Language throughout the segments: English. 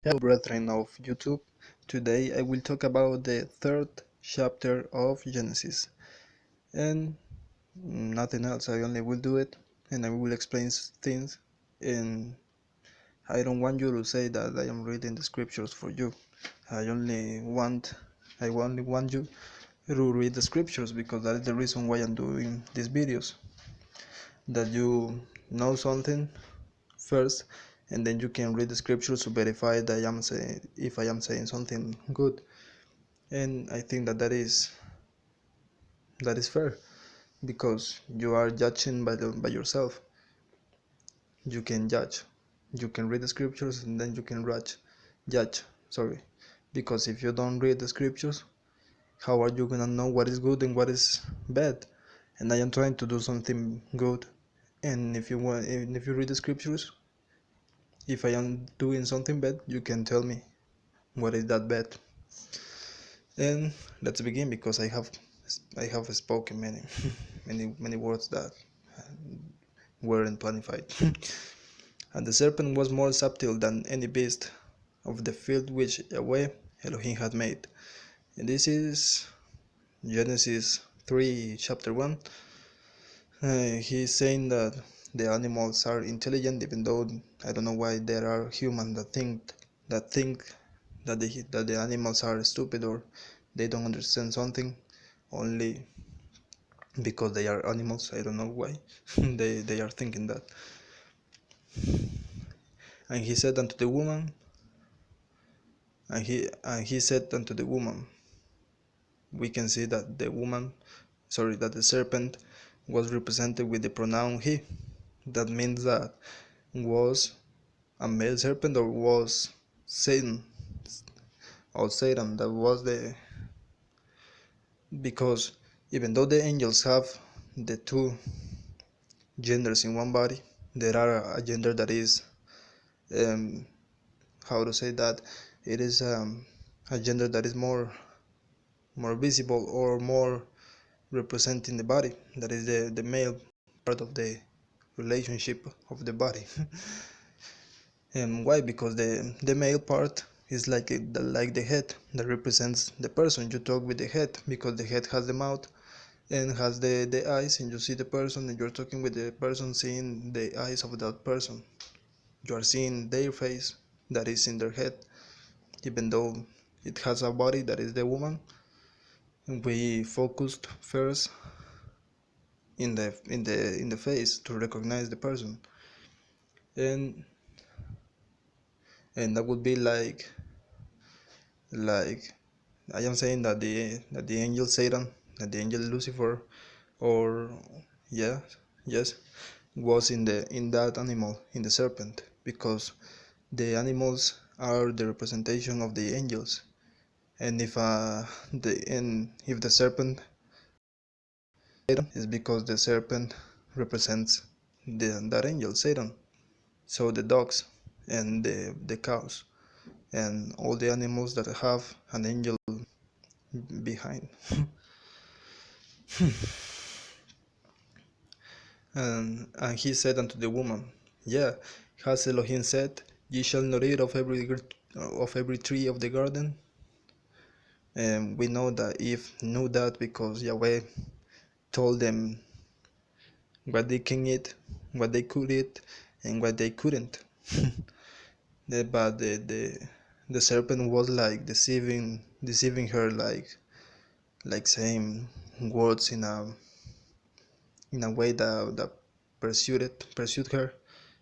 Hello, brethren of YouTube. Today I will talk about the third chapter of Genesis, and nothing else. I only will do it, and I will explain things. And I don't want you to say that I am reading the scriptures for you. I only want, I only want you to read the scriptures because that is the reason why I'm doing these videos. That you know something first, and then you can read the scriptures to verify that I am saying if I am saying something good. And I think that that is fair because you are judging by yourself. You can judge, you can read the scriptures, and then you can judge, sorry, because if you don't read the scriptures, how are you gonna know what is good and what is bad? And I am trying to do something good, and if you read the scriptures, if I am doing something bad, you can tell me what is that bad. And let's begin because I have spoken many many words that weren't planified. And the serpent was more subtle than any beast of the field which Yahweh Elohim had made. And this is Genesis 3 chapter 1. He's saying that the animals are intelligent, even though I don't know why there are humans that think that the animals are stupid or they don't understand something only because they are animals. I don't know why they are thinking that. And he said unto the woman, and he said unto the woman, we can see that that the serpent was represented with the pronoun he. That means that was a male serpent or was Satan that was the because even though the angels have the two genders in one body, there are a gender that is um, how to say that it is a gender that is more visible or more representing the body, that is the male part of the relationship of the body. And why? Because the male part is like the head that represents the person. You talk with the head because the head has the mouth and has the eyes, and you see the person and you're talking with the person, seeing the eyes of that person. You are seeing their face that is in their head, even though it has a body that is the woman. We focused first in the face to recognize the person, and that would be like I am saying that the angel Satan, that the angel Lucifer, or yeah, yes, was in that animal, in the serpent, because the animals are the representation of the angels. And if the serpent is because the serpent represents that angel Satan. So the dogs and the cows and all the animals that have an angel behind. And he said unto the woman, yeah, has Elohim said, ye shall not eat of every tree of the garden? And we know that Eve knew that because Yahweh told them what they can eat, what they could eat, and what they couldn't. But the serpent was like deceiving her, like saying words in a way that pursued her,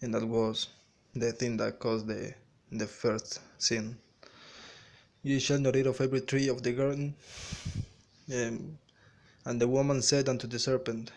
and that was the thing that caused the first sin. You shall not eat of every tree of the garden. And the woman said unto the serpent,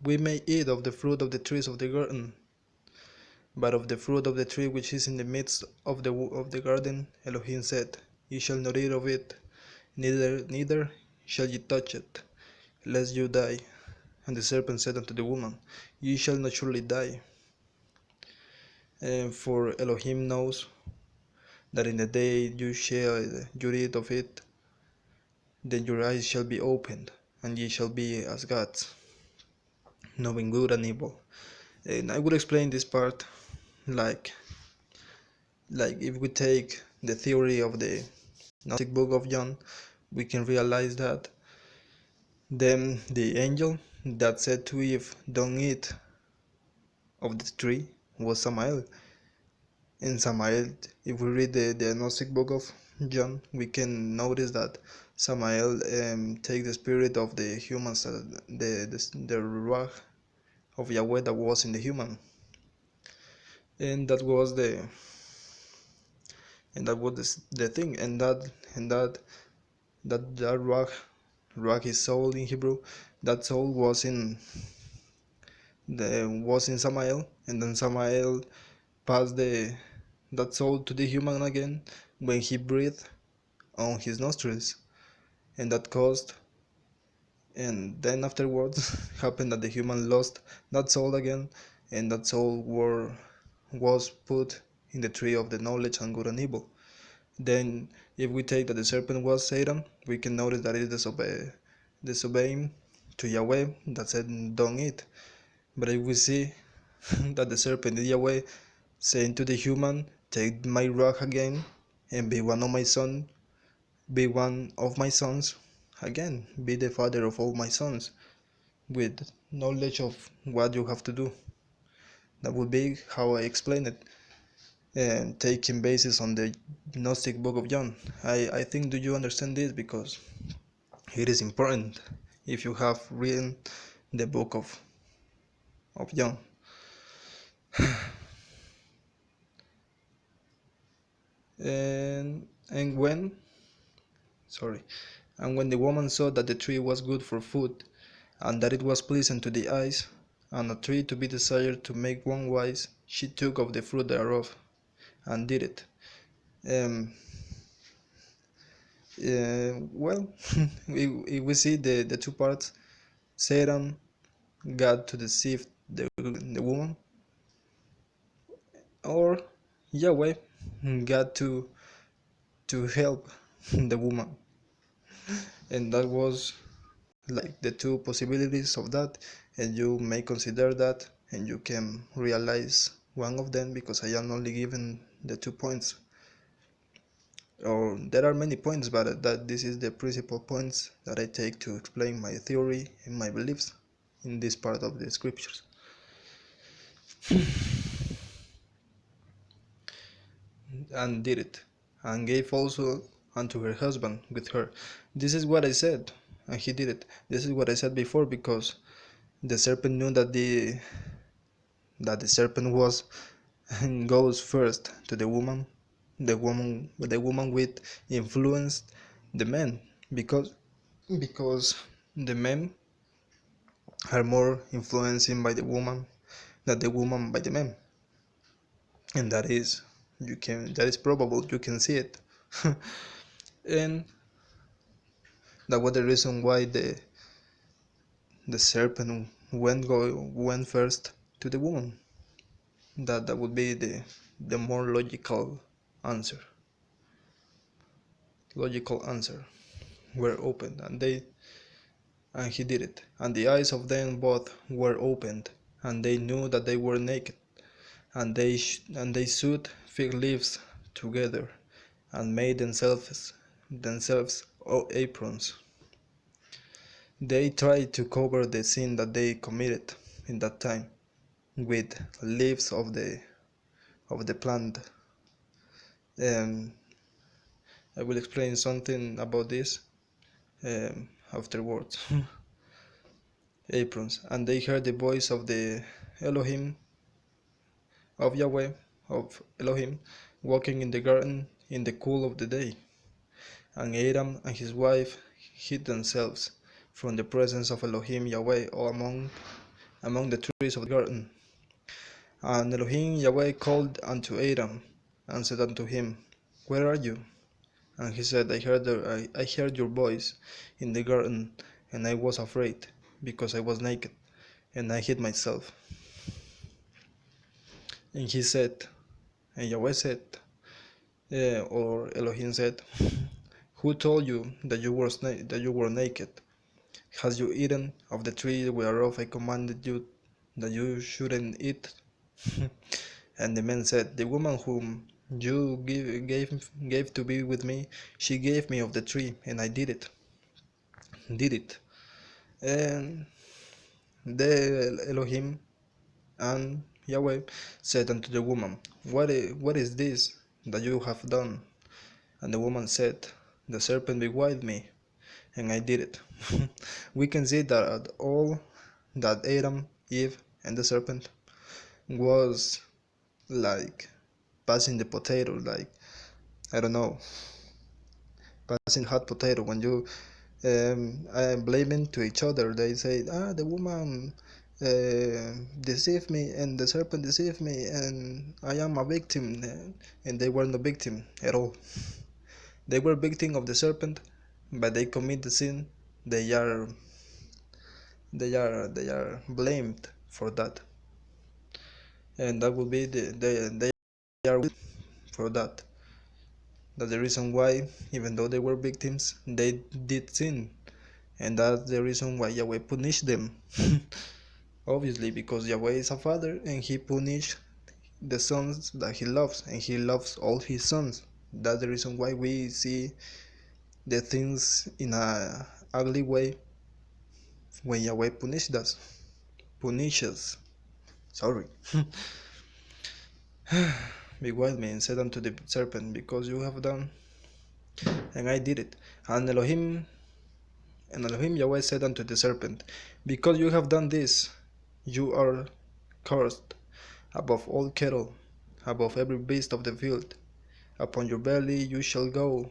we may eat of the fruit of the trees of the garden, but of the fruit of the tree which is in the midst of the garden, Elohim said, ye shall not eat of it, neither shall ye touch it, lest you die. And the serpent said unto the woman, ye shall not surely die. For Elohim knows that in the day you shall eat of it, then your eyes shall be opened, and ye shall be as gods, knowing good and evil. And I will explain this part like Like if we take the theory of the Gnostic Book of John, we can realize that then the angel that said to Eve, "Don't eat of the tree," was Samael. In Samael, if we read the Gnostic Book of John, we can notice that Samael take the spirit of the humans, the Ruach of Yahweh that was in the human, and that was the thing, and that Ruach is soul in Hebrew. That soul was in Samael, and then Samael passed that soul to the human again when he breathed on his nostrils, and that caused, and then afterwards happened that the human lost that soul again, and that soul was put in the tree of the knowledge and good and evil. Then if we take that the serpent was Satan, we can notice that it is disobeying to Yahweh that said don't eat. But if we see that the serpent is Yahweh saying to the human, take my rock again and be one of my son, be one of my sons again, be the father of all my sons, with knowledge of what you have to do. That would be how I explain it, and taking basis on the Gnostic Book of John. I think, do you understand this? Because it is important if you have read the book of John. And when the woman saw that the tree was good for food, and that it was pleasant to the eyes, and a tree to be desired to make one wise, she took of the fruit thereof, and did it. Well, we see the two parts. Satan got to deceive the woman, or Yahweh got to help the woman, and that was like the two possibilities of that, and you may consider that, and you can realize one of them, because I am only given the 2 points, or there are many points, but that this is the principal points that I take to explain my theory and my beliefs in this part of the scriptures. And did it, and gave also unto her husband with her. This is what I said, and he did it. This is what I said before, because the serpent knew that the serpent was goes first to the woman with influenced the men, because the men are more influencing by the woman than the woman by the men, and that is probable, you can see it. And that was the reason why the serpent went first to the woman. That would be the more answer logical answer were opened, and he did it, and the eyes of them both were opened, and they knew that they were naked, and they sewed fig leaves together, and made themselves aprons. They tried to cover the sin that they committed in that time with leaves of the plant. I will explain something about this afterwards. Aprons. And they heard the voice of the Elohim, of Yahweh, of Elohim, walking in the garden in the cool of the day. And Adam and his wife hid themselves from the presence of Elohim Yahweh among the trees of the garden. And Elohim Yahweh called unto Adam, and said unto him, Where are you? And he said, I heard your voice in the garden, and I was afraid, because I was naked, and I hid myself. And he said, and Yahweh said, or Elohim said, Who told you that you were naked? Has you eaten of the tree whereof I commanded you that you shouldn't eat? And the man said, The woman whom You gave to be with me. She gave me of the tree, and I did it. And the Elohim and Yahweh said unto the woman, what is this that you have done? And the woman said, the serpent beguiled me, and I did it. We can see that all that Adam, Eve, and the serpent was like passing the potato, like, I don't know, passing hot potato. When you blaming to each other, they say, the woman deceived me, and the serpent deceived me, and I am a victim. And they were no victim at all. They were victim of the serpent, but they commit the sin. They are blamed for that, and that will be they are for that. That's the reason why, even though they were victims, they did sin, and that's the reason why Yahweh punished them. Obviously, because Yahweh is a father, and he punished the sons that he loves, and he loves all his sons. That's the reason why we see the things in a ugly way when Yahweh punishes. Sorry. Beguiled me and said unto the serpent, because you have done, and I did it. And Elohim Yahweh said unto the serpent, because you have done this, you are cursed above all cattle, above every beast of the field. Upon your belly you shall go,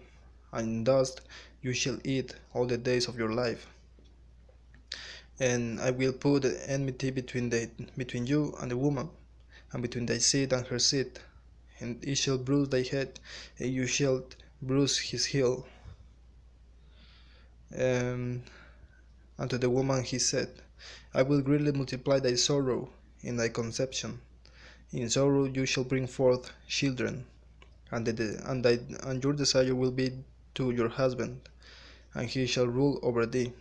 and in dust you shall eat all the days of your life. And I will put enmity between you and the woman, and between thy seed and her seed, and it shall bruise thy head, and you shall bruise his heel. And unto the woman he said, I will greatly multiply thy sorrow in thy conception. In sorrow you shall bring forth children, and your desire will be to your husband, and he shall rule over thee.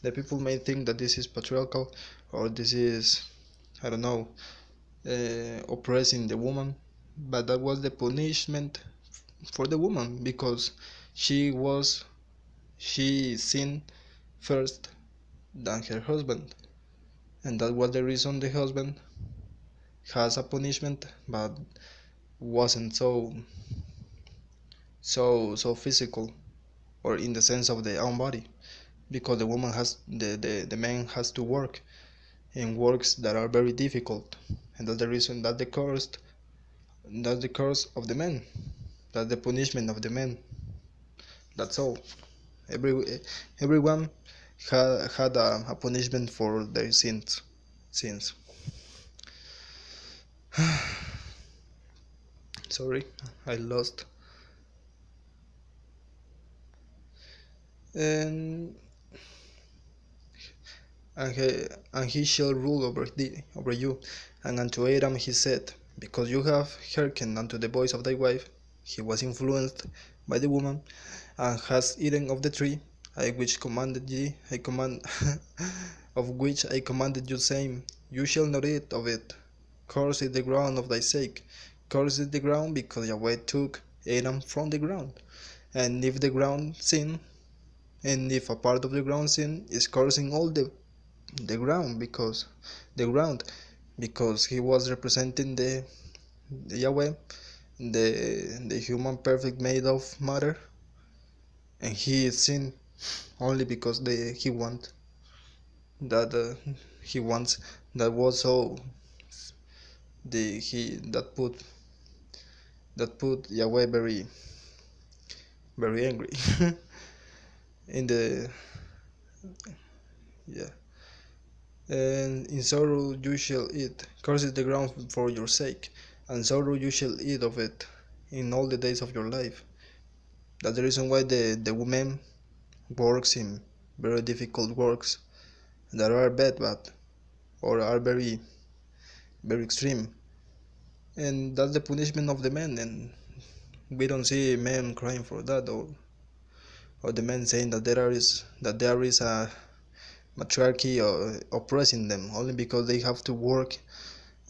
The people may think that this is patriarchal, or this is, I don't know, oppressing the woman, but that was the punishment for the woman, because she sinned first than her husband, and that was the reason the husband has a punishment, but wasn't so physical, or in the sense of the own body, because the woman has the man has to work in works that are very difficult, and that's the reason that's the curse of the man, that's the punishment of the man. That's all. Everyone had a punishment for their sins. Sorry, I lost. And he shall rule over you. And unto Adam he said, because you have hearkened unto the voice of thy wife, he was influenced by the woman, and has eaten of the tree, of which I commanded you, saying, you shall not eat of it. Cursed is the ground of thy sake. Cursed is the ground, because Yahweh took Adam from the ground. And if the ground sin, and if a part of the ground sin, is cursing all the ground, because he was representing the Yahweh, the human perfect made of matter, and he sinned only because that he wants that was so the he that put Yahweh very angry. In the yeah. And in sorrow you shall eat. Cursed the ground for your sake, and sorrow you shall eat of it in all the days of your life. That's the reason why the woman works in very difficult works that are bad, or are very extreme. And that's the punishment of the men, and we don't see men crying for that, or the men saying that there is a matriarchy or oppressing them, only because they have to work,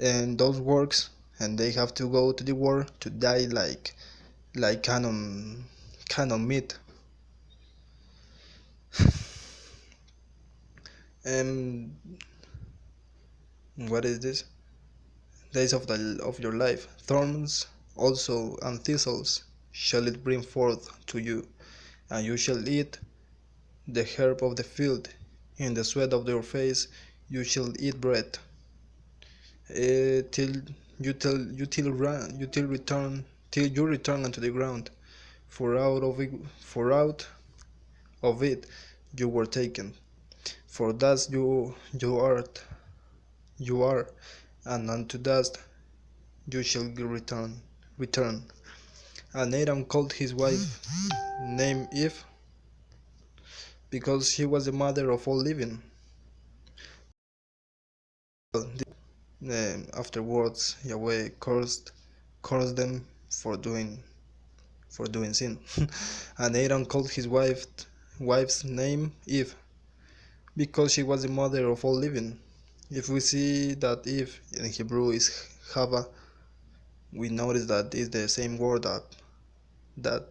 and those works and they have to go to the war to die like canon meat. And what is this? Days of your life, thorns also and thistles shall it bring forth to you, and you shall eat the herb of the field. In the sweat of your face you shall eat bread, till you return unto the ground, for out of it you were taken. For dust you are, and unto dust you shall return. And Adam called his wife name Eve, because she was the mother of all living. Afterwards, Yahweh cursed them for doing sin. And Adam called his wife's name Eve, because she was the mother of all living. If we see that Eve in Hebrew is Hava, we notice that it's the same word that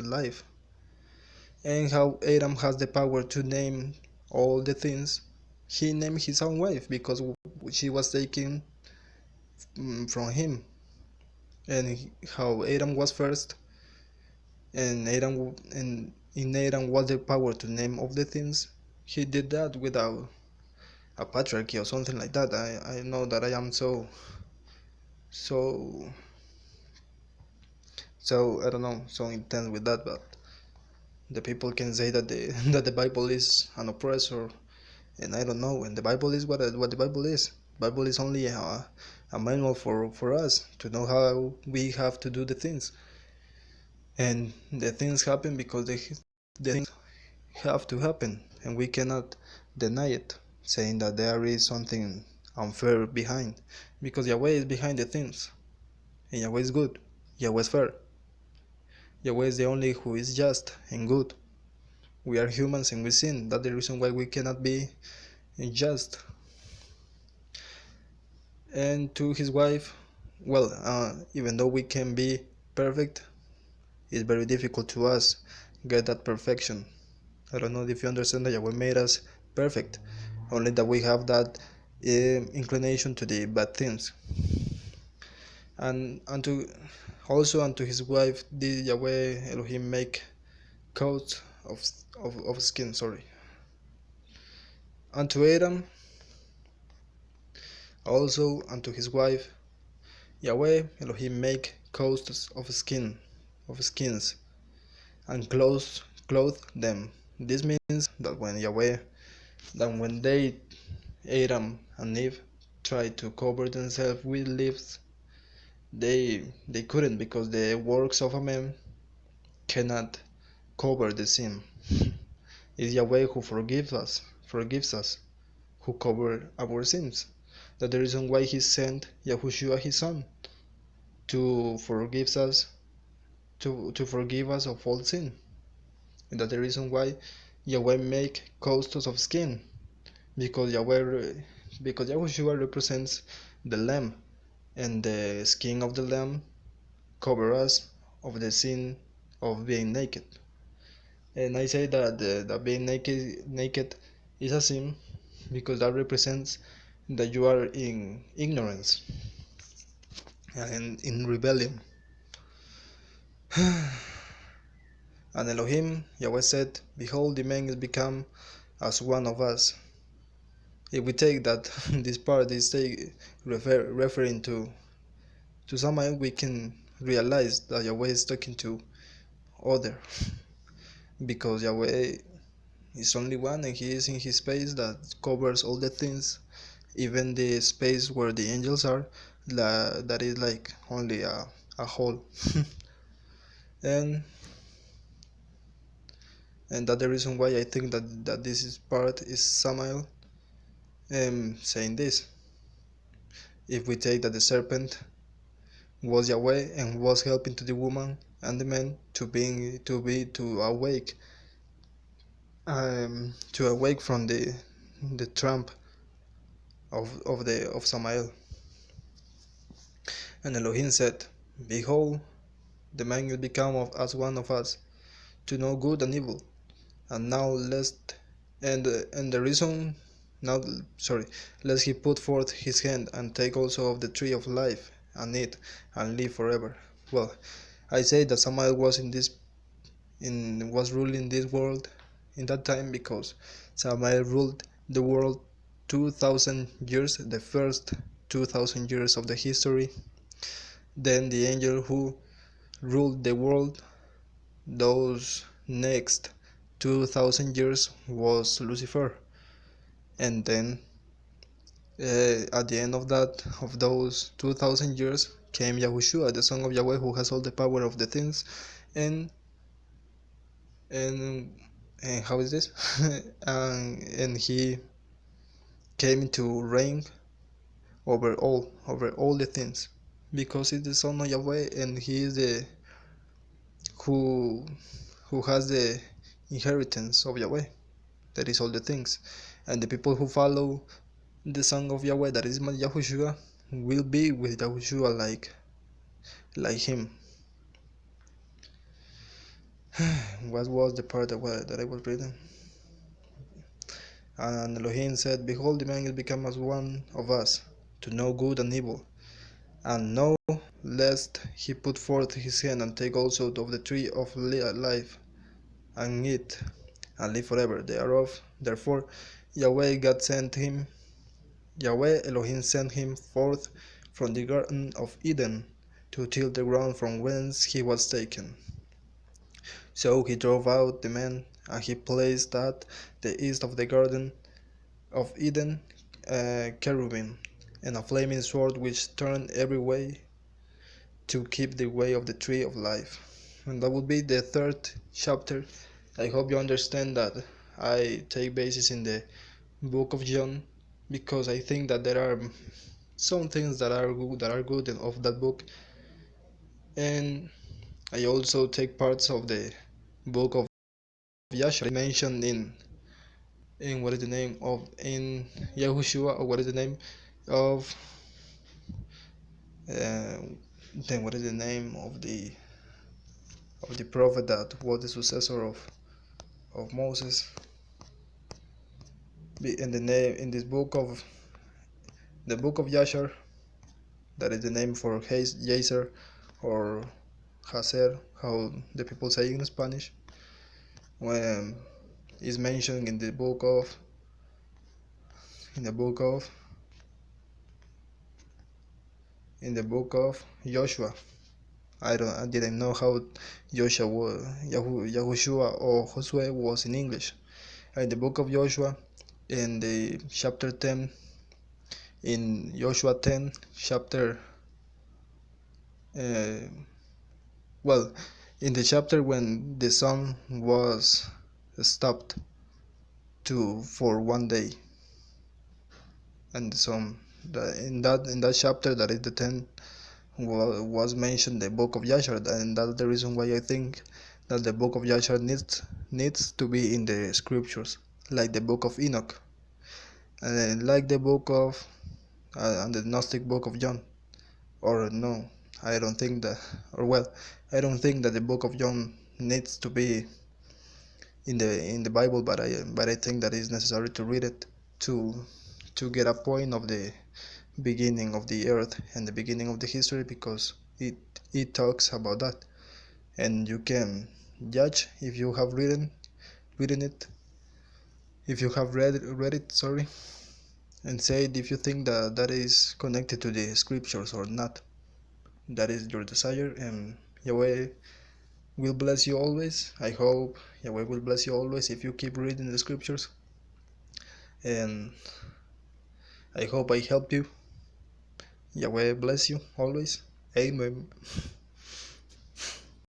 life. And how Adam has the power to name all the things, he named his own wife because she was taken from him. And how Adam was first, and in Adam was the power to name all the things. He did that without a patriarchy or something like that. I know that I am so I don't know, so intense with that, but the people can say that the that the Bible is an oppressor, and I don't know. And the Bible is what the Bible is. Bible is only a manual for us to know how we have to do the things, and the things happen because the things have to happen, and we cannot deny it, saying that there is something unfair behind, because Yahweh is behind the things, and Yahweh is good. Yahweh is fair. Yahweh is the only who is just and good. We are humans and we sin. That's the reason why we cannot be just. And to his wife, well, even though we can be perfect, it's very difficult to us get that perfection. I don't know if you understand that Yahweh made us perfect, only that we have that inclination to the bad things. And unto his wife did Yahweh Elohim make coats of skin. Sorry. Unto Adam, also unto his wife, Yahweh Elohim make coats of skins, and clothe them. This means that when they, Adam and Eve, tried to cover themselves with leaves, they couldn't, because the works of a man cannot cover the sin. It's Yahweh who forgives us, who cover our sins. That's the reason why he sent Yahushua his son to forgive us of all sin. And that's the reason why Yahweh make coats of skin, because Yahushua represents the lamb, and the skin of the lamb cover us of the sin of being naked. And I say that being naked is a sin, because that represents that you are in ignorance and in rebellion. And Elohim, Yahweh said, behold, the man is become as one of us. If we take that this part is referring to Samael, we can realize that Yahweh is talking to other, because Yahweh is only one, and he is in his space that covers all the things, even the space where the angels are, that is like only a hole. and that's the reason why I think that this part is Samael saying this. If we take that the serpent was Yahweh and was helping to the woman and the man to awake from the trap of Samael. And Elohim said, Behold, the man will become as one of us, to know good and evil. And now lest and the reason now sorry lest he put forth his hand and take also of the tree of life and eat and live forever. Well, I say that Samuel was ruling this world in that time because Samuel ruled the world 2000 years, the first 2000 years of the history. Then the angel who ruled the world those next 2000 years was Lucifer. And then at the end of those 2000 years came Yahushua, the son of Yahweh, who has all the power of the things. and and and how is this? And he came to reign over all the things, because he's the son of Yahweh, and he is the who who has the inheritance of Yahweh, that is all the things. And the people who follow the son of Yahweh, that is Yahushua, will be with Yahushua like him. What was the part that I was reading? And Elohim said, Behold, the man will become as one of us, to know good and evil. And know lest he put forth his hand and take also of the tree of life, and eat, and live forever thereof. Therefore Yahweh Elohim sent him forth from the garden of Eden to till the ground from whence he was taken. So he drove out the man, and he placed at the east of the garden of Eden a cherubim, and a flaming sword which turned every way to keep the way of the tree of life. And that would be the third chapter. I hope you understand that I take basis in the book of John, because I think that there are some things that are good of that book. And I also take parts of the book of Yasha mentioned in what is the name of in Yahushua, or what is the name of then what is the name of the prophet that was the successor of Moses. In the name in this book of the book of Yashar, that is the name for Jazer, or Hazer, how the people say in Spanish, when is mentioned in the book of in the book of Joshua. I didn't know how Yahushua or Josue was in English. In the book of Joshua, in the chapter 10, in Joshua 10 chapter uh, well, in the chapter when the sun was stopped for one day, and the sun, in that chapter, that is the 10, was mentioned the book of Yashar. And that's the reason why I think that the book of Yashar needs to be in the scriptures, like the book of Enoch, and like the book of and the Gnostic book of John. Or no, I don't think that, or well, I don't think that the book of John needs to be in the Bible, but I think that it's necessary to read it to get a point of the beginning of the earth and the beginning of the history, because it talks about that. And you can judge if you have reading it, if you have read it, sorry, and say if you think that that is connected to the scriptures or not. That is your desire, and Yahweh will bless you always. I hope Yahweh will bless you always if you keep reading the scriptures, and I hope I helped you. Yahweh bless you always. Amen.